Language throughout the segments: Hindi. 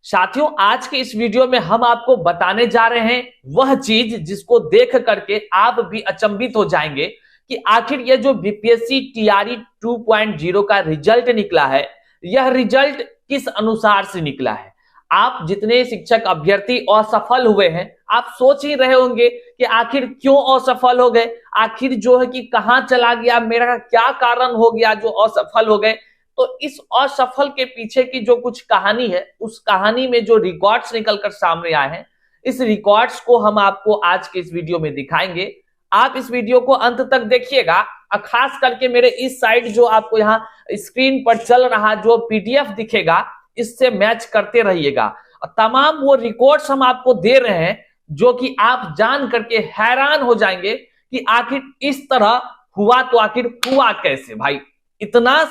साथियों, आज के इस वीडियो में हम आपको बताने जा रहे हैं वह चीज जिसको देख करके आप भी अचंभित हो जाएंगे कि आखिर यह जो बीपीएससी टीआरई 2.0 का रिजल्ट निकला है, यह रिजल्ट किस अनुसार से निकला है। आप जितने शिक्षक अभ्यर्थी असफल हुए हैं, आप सोच ही रहे होंगे कि आखिर क्यों असफल हो गए, आखिर जो है कि कहां चला गया, मेरा क्या कारण हो गया जो असफल हो गए। तो इस असफल के पीछे की जो कुछ कहानी है, उस कहानी में जो रिकॉर्ड्स निकल कर सामने आए हैं, इस रिकॉर्ड्स को हम आपको आज के इस वीडियो में दिखाएंगे। आप इस वीडियो को अंत तक देखिएगा और खास करके मेरे इस साइड जो आपको यहाँ स्क्रीन पर चल रहा जो पीडीएफ दिखेगा, इससे मैच करते रहिएगा। और तमाम वो रिकॉर्ड्स हम आपको दे रहे हैं जो कि आप जान करके हैरान हो जाएंगे कि आखिर इस तरह हुआ तो आखिर हुआ कैसे। भाई इतना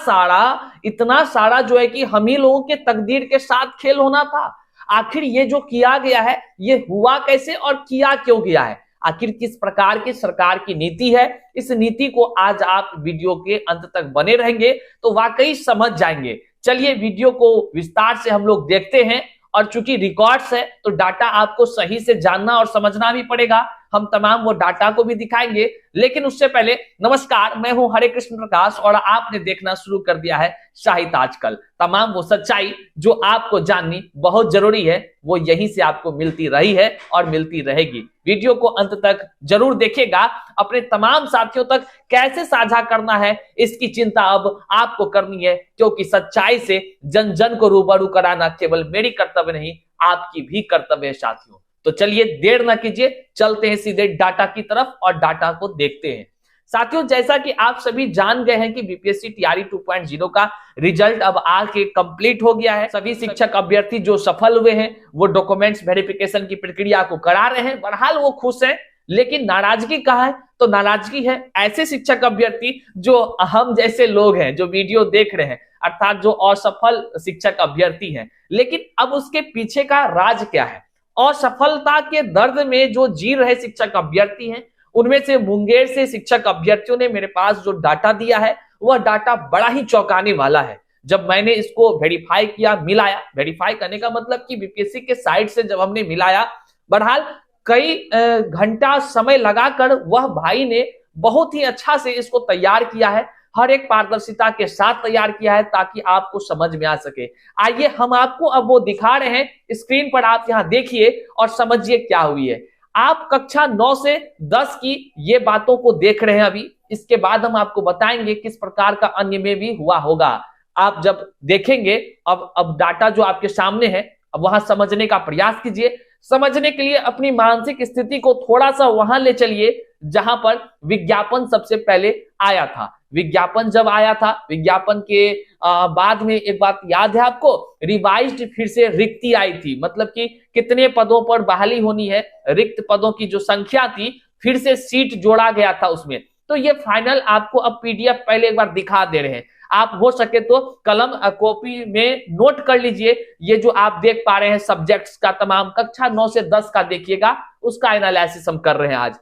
सारा जो है कि हम ही लोगों के तकदीर के साथ खेल होना था। आखिर ये जो किया गया है, ये हुआ कैसे और किया क्यों गया है, आखिर किस प्रकार की सरकार की नीति है, इस नीति को आज आप वीडियो के अंत तक बने रहेंगे तो वाकई समझ जाएंगे। चलिए वीडियो को विस्तार से हम लोग देखते हैं। और चूंकि रिकॉर्ड्स है तो डाटा आपको सही से जानना और समझना भी पड़ेगा। हम तमाम वो डाटा को भी दिखाएंगे, लेकिन उससे पहले नमस्कार, मैं हूं हरे कृष्ण प्रकाश और आपने देखना शुरू कर दिया है साहित्य आजकल। तमाम वो सच्चाई जो आपको जाननी बहुत जरूरी है, वो यहीं से आपको मिलती रही है और मिलती रहेगी। वीडियो को अंत तक जरूर देखिएगा। अपने तमाम साथियों तक कैसे साझा करना है, इसकी चिंता अब आपको करनी है, क्योंकि सच्चाई से जन जन को रूबरू कराना केवल मेरी कर्तव्य नहीं, आपकी भी कर्तव्य है साथियों। तो चलिए देर ना कीजिए, चलते हैं सीधे डाटा की तरफ और डाटा को देखते हैं। साथियों, जैसा कि आप सभी जान गए हैं कि बीपीएससी टीआरई 2.0 का रिजल्ट अब आके कंप्लीट हो गया है। सभी शिक्षक अभ्यर्थी जो सफल हुए हैं वो डॉक्यूमेंट्स वेरिफिकेशन की प्रक्रिया को करा रहे हैं। बहरहाल वो खुश हैं, लेकिन नाराजगी कहाँ है? तो नाराजगी है ऐसे शिक्षक अभ्यर्थी जो हम जैसे लोग हैं, जो वीडियो देख रहे हैं, अर्थात जो असफल शिक्षक अभ्यर्थी हैं। लेकिन अब उसके पीछे का राज क्या है? असफलता के दर्द में जो जी रहे शिक्षक अभ्यर्थी हैं, उनमें से मुंगेर से शिक्षक अभ्यर्थियों ने मेरे पास जो डाटा दिया है, वह डाटा बड़ा ही चौंकाने वाला है। जब मैंने इसको वेरीफाई किया, मिलाया, वेरीफाई करने का मतलब कि बीपीएससी के साइट से जब हमने मिलाया, बहरहाल कई घंटा समय लगाकर वह भाई ने बहुत ही अच्छा से इसको तैयार किया है, हर एक पारदर्शिता के साथ तैयार किया है ताकि आपको समझ में आ सके। आइए हम आपको अब वो दिखा रहे हैं स्क्रीन पर, आप यहां देखिए और समझिए क्या हुई है। आप कक्षा 9 से 10 की ये बातों को देख रहे हैं अभी। इसके बाद हम आपको बताएंगे किस प्रकार का अन्य में भी हुआ होगा। आप जब देखेंगे, अब डाटा जो आपके सामने है, अब वहां समझने का प्रयास कीजिए। समझने के लिए अपनी मानसिक स्थिति को थोड़ा सा वहां ले चलिए जहां पर विज्ञापन सबसे पहले आया था। विज्ञापन जब आया था, विज्ञापन के बाद में एक बात याद है आपको, रिवाइज्ड फिर से रिक्ति आई थी, मतलब कि कितने पदों पर बहाली होनी है, रिक्त पदों की जो संख्या थी, फिर से सीट जोड़ा गया था उसमें। तो ये फाइनल आपको अब पीडीएफ पहले एक बार दिखा दे रहे हैं। आप हो सके तो कलम कॉपी में नोट कर लीजिए। ये जो आप देख पा रहे हैं सब्जेक्ट्स का तमाम कक्षा 9 से 10 का देखिएगा, उसका एनालिसिस हम कर रहे हैं आज।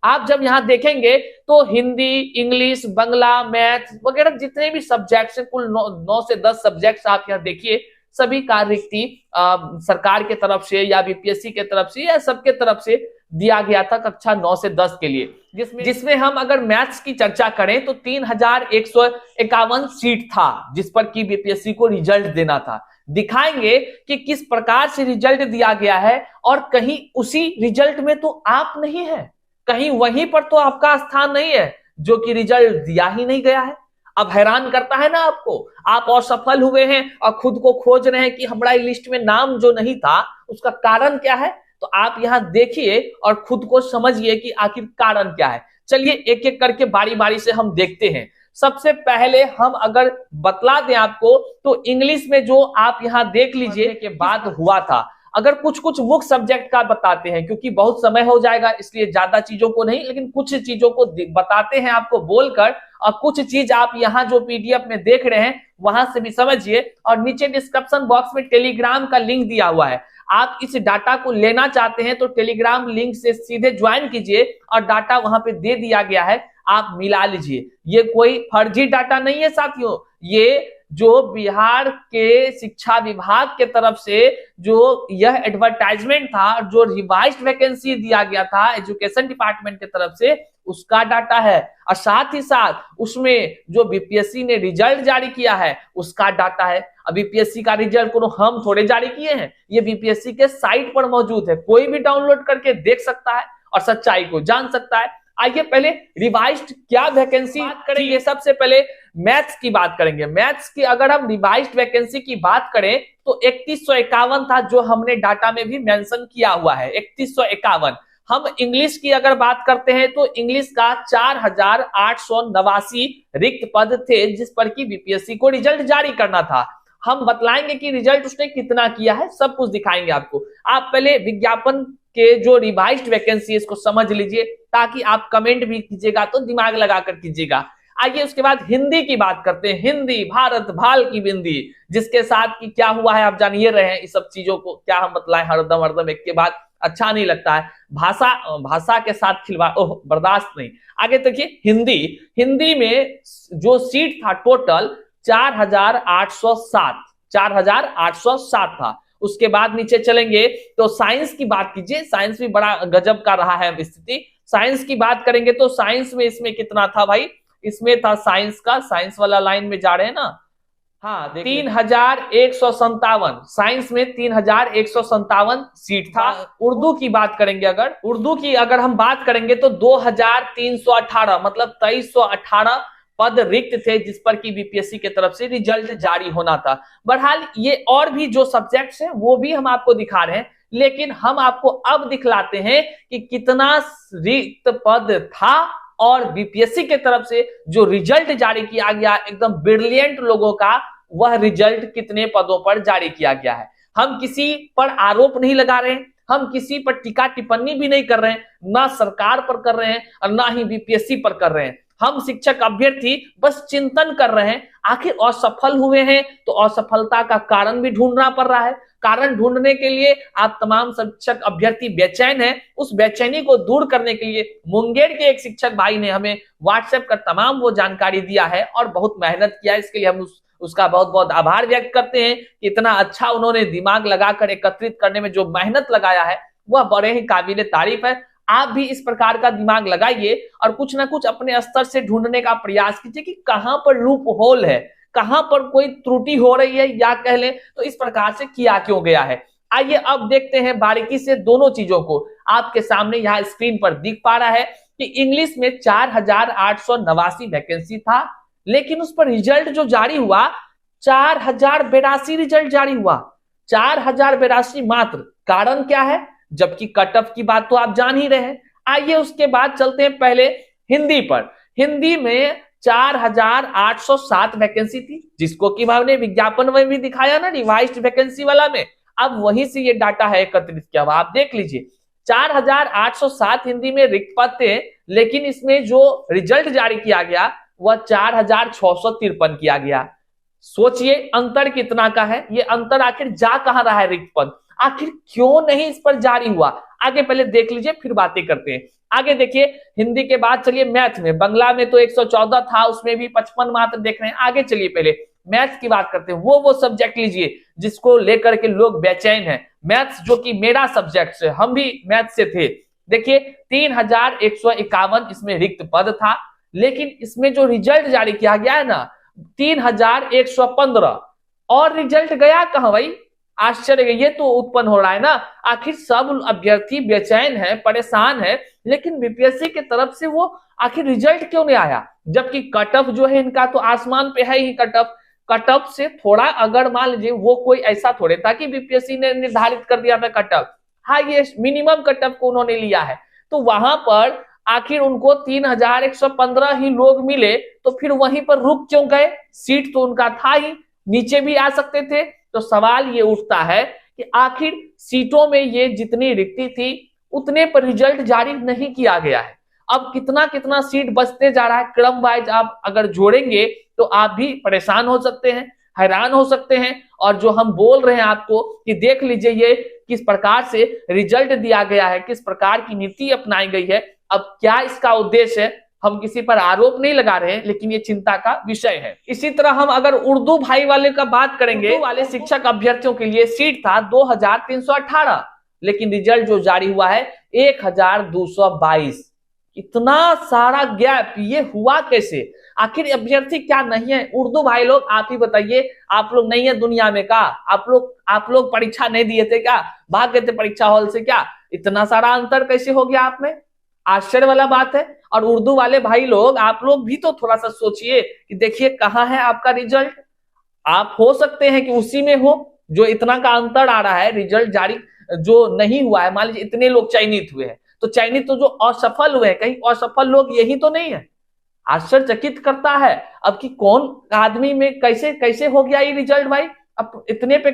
आप जब यहां देखेंगे तो हिंदी, इंग्लिश, बांग्ला, मैथ वगैरह जितने भी सब्जेक्ट्स हैं, कुल 9 से 10 सब्जेक्ट्स आप यहां देखिए, सभी का रिक्ति सरकार के तरफ से या बीपीएससी के तरफ से या सबके तरफ से दिया गया था कक्षा 9 से 10 के लिए, जिसमें हम अगर मैथ्स की चर्चा करें तो 3151 सीट था जिस पर कि बीपीएससी को रिजल्ट देना था। दिखाएंगे कि किस प्रकार से रिजल्ट दिया गया है और कहीं उसी रिजल्ट में तो आप नहीं है, कहीं वहीं पर तो आपका स्थान नहीं है जो कि रिजल्ट दिया ही नहीं गया है। अब हैरान करता है ना आपको, आप असफल हुए हैं और खुद को खोज रहे हैं कि हमारा लिस्ट में नाम जो नहीं था उसका कारण क्या है। तो आप यहां देखिए और खुद को समझिए कि आखिर कारण क्या है। चलिए एक एक करके बारी बारी से हम देखते हैं। सबसे पहले हम अगर बतला दें आपको तो इंग्लिश में जो आप यहां देख लीजिए के बाद हुआ था, अगर कुछ कुछ मुख्य सब्जेक्ट का बताते हैं, क्योंकि बहुत समय हो जाएगा इसलिए ज्यादा चीजों को नहीं, लेकिन कुछ चीजों को बताते हैं आपको बोलकर, और कुछ चीज आप यहाँ जो पीडीएफ में देख रहे हैं वहां से भी समझिए। और नीचे डिस्क्रिप्शन बॉक्स में टेलीग्राम का लिंक दिया हुआ है, आप इस डाटा को लेना चाहते हैं तो टेलीग्राम लिंक से सीधे ज्वाइन कीजिए और डाटा वहां पे दे दिया गया है, आप मिला लीजिए। ये कोई फर्जी डाटा नहीं है साथियों, ये जो बिहार के शिक्षा विभाग के तरफ से जो यह एडवर्टाइजमेंट था, जो रिवाइज्ड वैकेंसी दिया गया था एजुकेशन डिपार्टमेंट की तरफ से, उसका डाटा है। और साथ ही साथ उसमें जो बीपीएससी ने रिजल्ट जारी किया है उसका डाटा है। अब बीपीएससी का रिजल्ट को हम थोड़े जारी किए हैं, ये बीपीएससी के साइट पर मौजूद है, कोई भी डाउनलोड करके देख सकता है और सच्चाई को जान सकता है। आइए पहले रिवाइज्ड क्या वैकेंसी करेंगे। सबसे पहले मैथ्स की बात करेंगे। मैथ्स की अगर हम रिवाइज्ड वैकेंसी की बात करें तो 3151 था, जो हमने डाटा में भी मेंशन किया हुआ है, 3151। हम इंग्लिश की अगर बात करते हैं तो इंग्लिश का 4889 रिक्त पद थे, जिस पर कि बीपीएससी को रिजल्ट जारी करना था। हम बतलाएंगे कि रिजल्ट उसने कितना किया है, सब कुछ दिखाएंगे आपको। आप पहले विज्ञापन के जो रिवाइज्ड वैकेंसी इसको समझ लीजिए, ताकि आप कमेंट भी कीजिएगा तो दिमाग लगाकर कीजिएगा। आइए उसके बाद हिंदी की बात करते हैं। हिंदी भारत भाल की बिंदी, जिसके साथ की क्या हुआ है आप जानिए रहे हैं। इस सब चीजों को क्या हम बतलाएं, हरदम एक के बाद अच्छा नहीं लगता है। भाषा के साथ खिलवाड़ बर्दाश्त नहीं। आगे देखिए हिंदी में जो सीट था टोटल 4807 था। उसके बाद नीचे चलेंगे तो साइंस की बात कीजिए। साइंस भी बड़ा गजब का रहा है स्थिति। साइंस की बात करेंगे तो साइंस में इसमें कितना था भाई, इसमें था साइंस का, साइंस वाला लाइन में जा रहे हैं ना, हाँ 3157। साइंस में 3157 सीट था। उर्दू की बात करेंगे, अगर हम बात करेंगे तो 2318 मतलब 2318 पद रिक्त थे, जिस पर कि बीपीएससी के तरफ से रिजल्ट जारी होना था। बहरहाल ये और भी जो सब्जेक्ट्स हैं वो भी हम आपको दिखा रहे हैं, लेकिन हम आपको अब दिखलाते हैं कि कितना रिक्त पद था और बीपीएससी के तरफ से जो रिजल्ट जारी किया गया एकदम ब्रिलियंट लोगों का, वह रिजल्ट कितने पदों पर जारी किया गया है। हम किसी पर आरोप नहीं लगा रहे हैं, हम किसी पर टीका टिप्पणी भी नहीं कर रहे हैं, ना सरकार पर कर रहे हैं और ना ही बीपीएससी पर कर रहे हैं। हम शिक्षक अभ्यर्थी बस चिंतन कर रहे हैं, आखिर असफल हुए हैं तो असफलता का कारण भी ढूंढना पड़ रहा है। कारण ढूंढने के लिए आप तमाम शिक्षक अभ्यर्थी बेचैन हैं। उस बेचैनी को दूर करने के लिए मुंगेर के एक शिक्षक भाई ने हमें व्हाट्सएप कर तमाम वो जानकारी दिया है और बहुत मेहनत किया। इसके लिए हम उसका बहुत बहुत आभार व्यक्त करते हैं कि इतना अच्छा उन्होंने दिमाग लगाकर एकत्रित करने में जो मेहनत लगाया है वह बड़े ही काबिले तारीफ है। आप भी इस प्रकार का दिमाग लगाइए और कुछ ना कुछ अपने स्तर से ढूंढने का प्रयास कीजिए कि कहां पर लूप होल है, कहां पर कोई त्रुटि हो रही है, या कह लें तो इस प्रकार से किया क्यों गया है। आइए अब देखते हैं बारीकी से दोनों चीजों को। आपके सामने यहाँ स्क्रीन पर दिख पा रहा है कि इंग्लिश में 4889 वैकेंसी था, लेकिन उस पर रिजल्ट जो जारी हुआ 4082 रिजल्ट जारी हुआ, 4082 मात्र। कारण क्या है, जबकि कट ऑफ की बात तो आप जान ही रहे हैं। आइए उसके बाद चलते हैं पहले हिंदी पर। हिंदी में 4807 वैकेंसी थी, जिसको कि हमने विज्ञापन में भी दिखाया ना रिवाइज्ड वैकेंसी वाला में। अब वहीं से ये डाटा है एकत्रित किया हुआ, आप देख लीजिए 4807 हिंदी में रिक्त पद थे, लेकिन इसमें जो रिजल्ट जारी किया गया वह 4653 किया गया। सोचिए अंतर कितना का है, ये अंतर आखिर जा कहां रहा है रिक्त पद, आखिर क्यों नहीं इस पर जारी हुआ। आगे पहले देख लीजिए फिर बातें करते हैं। आगे देखिए हिंदी के बाद चलिए मैथ में। बंगला में तो 114 था, उसमें भी 55 मात्र देख रहे हैं। आगे चलिए पहले मैथ्स की बात करते हैं। वो सब्जेक्ट लीजिए जिसको लेकर के लोग बेचैन हैं, मैथ्स जो कि मेरा सब्जेक्ट है, हम भी मैथ्स से थे। देखिए 3151 इसमें रिक्त पद था, लेकिन इसमें जो रिजल्ट जारी किया गया है ना 3115, और रिजल्ट गया कहां भाई, आश्चर्य ये तो उत्पन्न हो रहा है ना। आखिर सब अभ्यर्थी बेचैन है, परेशान है, लेकिन बीपीएससी की तरफ से वो आखिर रिजल्ट क्यों नहीं आया, जबकि कट ऑफ जो है इनका तो आसमान पे है ही। कट ऑफ से थोड़ा अगर मान लीजिए वो कोई ऐसा थोड़े था कि बीपीएससी ने निर्धारित कर दिया था कट ऑफ, हाँ ये मिनिमम कट ऑफ को उन्होंने लिया है, तो वहां पर आखिर उनको 3115 ही लोग मिले, तो फिर वहीं पर रुक क्यों गए। सीट तो उनका था ही, नीचे भी आ सकते थे। तो सवाल ये उठता है कि आखिर सीटों में ये जितनी रिक्ति थी उतने पर रिजल्ट जारी नहीं किया गया है। अब कितना कितना सीट बचते जा रहा है, क्रम वाइज आप अगर जोड़ेंगे तो आप भी परेशान हो सकते हैं, हैरान हो सकते हैं। और जो हम बोल रहे हैं आपको कि देख लीजिए ये किस प्रकार से रिजल्ट दिया गया है, किस प्रकार की नीति अपनाई गई है। अब क्या इसका उद्देश्य है हम किसी पर आरोप नहीं लगा रहे हैं, लेकिन ये चिंता का विषय है। इसी तरह हम अगर उर्दू भाई वाले का बात करेंगे, उर्दू वाले शिक्षक अभ्यर्थियों के लिए सीट था 2318, लेकिन रिजल्ट जो जारी हुआ है 1222। इतना सारा गैप, ये हुआ कैसे? आखिर अभ्यर्थी क्या नहीं है? उर्दू भाई लोग आप ही बताइए, आप लोग नहीं है दुनिया में का? आप लोग परीक्षा नहीं दिए थे क्या? भाग गए थे परीक्षा हॉल से क्या? इतना सारा अंतर कैसे हो गया आप में? आश्चर्य वाला बात है। और उर्दू वाले भाई लोग, आप लोग भी तो थोड़ा सा सोचिए कि देखिए कहाँ है आपका रिजल्ट। आप हो सकते हैं कि उसी में हो जो इतना का अंतर आ रहा है, रिजल्ट जारी जो नहीं हुआ है। मान लीजिए इतने लोग चयनित हुए हैं, तो चयनित तो जो असफल हुए हैं, कहीं असफल लोग यही तो नहीं है? आश्चर्यचकित करता है अब कि कौन आदमी में कैसे कैसे हो गया ये रिजल्ट भाई। अब इतने पे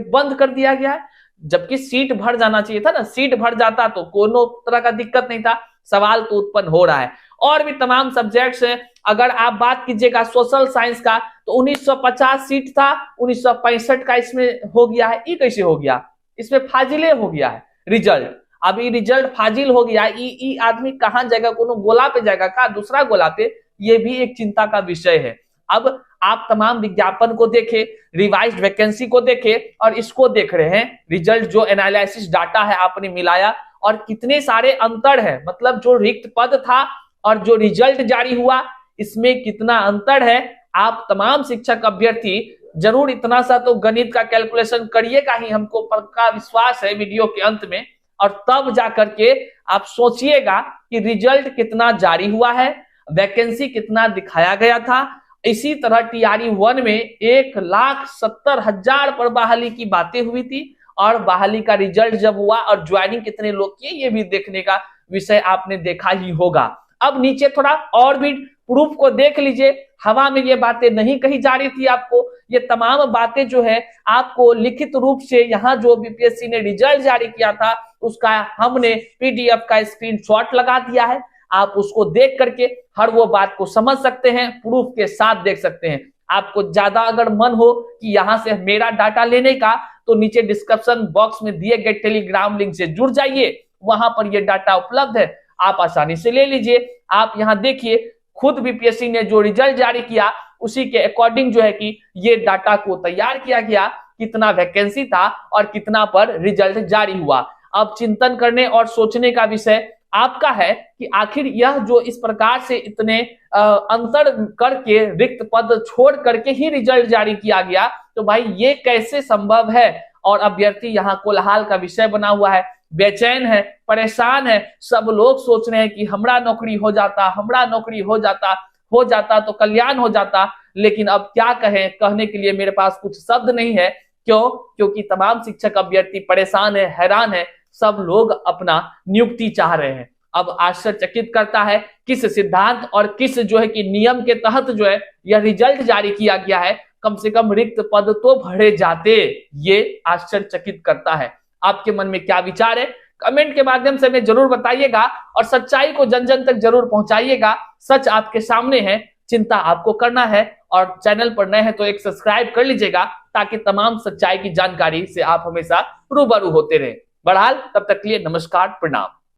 बंद कर दिया गया है, जबकि सीट भर जाना चाहिए था ना। सीट भर जाता तो कोनो तरह का दिक्कत नहीं था। सवाल तो उत्पन्न हो रहा है। और भी तमाम सब्जेक्ट्स हैं। अगर आप बात कीजिएगा सोशल साइंस का, तो 1950 सीट था, 1965 का इसमें हो गया है। ये कैसे हो गया? इसमें फाजिले हो गया है रिजल्ट। अभी रिजल्ट फाजिल हो गया, ई आदमी कहां जाएगा? कोनो गोला पे जाएगा का? दूसरा गोला पे? ये भी एक चिंता का विषय है। अब आप तमाम विज्ञापन को देखें, रिवाइज्ड वैकेंसी को देखें और इसको देख रहे हैं, रिजल्ट जो एनालिसिस डाटा है आपने मिलाया और कितने सारे अंतर है। मतलब जो रिक्त पद था और जो रिजल्ट जारी हुआ, इसमें कितना अंतर है। आप तमाम शिक्षक अभ्यर्थी जरूर इतना सा तो गणित का कैलकुलेशन करिएगा ही, हमको पक्का विश्वास है वीडियो के अंत में। और तब जाकर के आप सोचिएगा कि रिजल्ट कितना जारी हुआ है, वैकेंसी कितना दिखाया गया था। इसी तरह टीआरई 1 में 1,70,000 पर बहाली की बातें हुई थी, और बहाली का रिजल्ट जब हुआ और ज्वाइनिंग कितने लोग किए, ये भी देखने का विषय आपने देखा ही होगा। अब नीचे थोड़ा और भी प्रूफ को देख लीजिए। हवा में ये बातें नहीं कही जा रही थी आपको, ये तमाम बातें जो है आपको लिखित रूप से यहाँ जो बीपीएससी ने रिजल्ट जारी किया था उसका हमने पीडीएफ का स्क्रीनशॉट लगा दिया है। आप उसको देख करके हर वो बात को समझ सकते हैं, प्रूफ के साथ देख सकते हैं। आपको ज्यादा अगर मन हो कि यहाँ से मेरा डाटा लेने का, तो नीचे डिस्क्रिप्शन बॉक्स में दिए गए टेलीग्राम लिंक से जुड़ जाइए, वहां पर ये डाटा उपलब्ध है, आप आसानी से ले लीजिए। आप यहाँ देखिए, खुद बीपीएससी ने जो रिजल्ट जारी किया उसी के अकॉर्डिंग जो है कि ये डाटा को तैयार किया गया, कितना वैकेंसी था और कितना पर रिजल्ट जारी हुआ। अब चिंतन करने और सोचने का विषय आपका है कि आखिर यह जो इस प्रकार से इतने अंतर करके रिक्त पद छोड़ करके ही रिजल्ट जारी किया गया, तो भाई ये कैसे संभव है? और अभ्यर्थी यहाँ कोलाहल का विषय बना हुआ है, बेचैन है, परेशान है। सब लोग सोच रहे हैं कि हमरा नौकरी हो जाता, हमरा नौकरी हो जाता तो कल्याण हो जाता। लेकिन अब क्या कहें, कहने के लिए मेरे पास कुछ शब्द नहीं है। क्यों? क्योंकि तमाम शिक्षक अभ्यर्थी परेशान है, हैरान है। सब लोग अपना नियुक्ति चाह रहे हैं। अब आश्चर्यचकित करता है किस सिद्धांत और किस जो है कि नियम के तहत जो है यह रिजल्ट जारी किया गया है। कम से कम रिक्त पद तो भरे जाते, ये आश्चर्यचकित करता है। आपके मन में क्या विचार है? कमेंट के माध्यम से हमें जरूर बताइएगा और सच्चाई को जन जन तक जरूर पहुंचाइएगा। सच आपके सामने है, चिंता आपको करना है। और चैनल पर नए हैं तो एक सब्सक्राइब कर लीजिएगा, ताकि तमाम सच्चाई की जानकारी से आप हमेशा रूबरू होते रहे। बहरहाल तब तक के लिए नमस्कार, प्रणाम।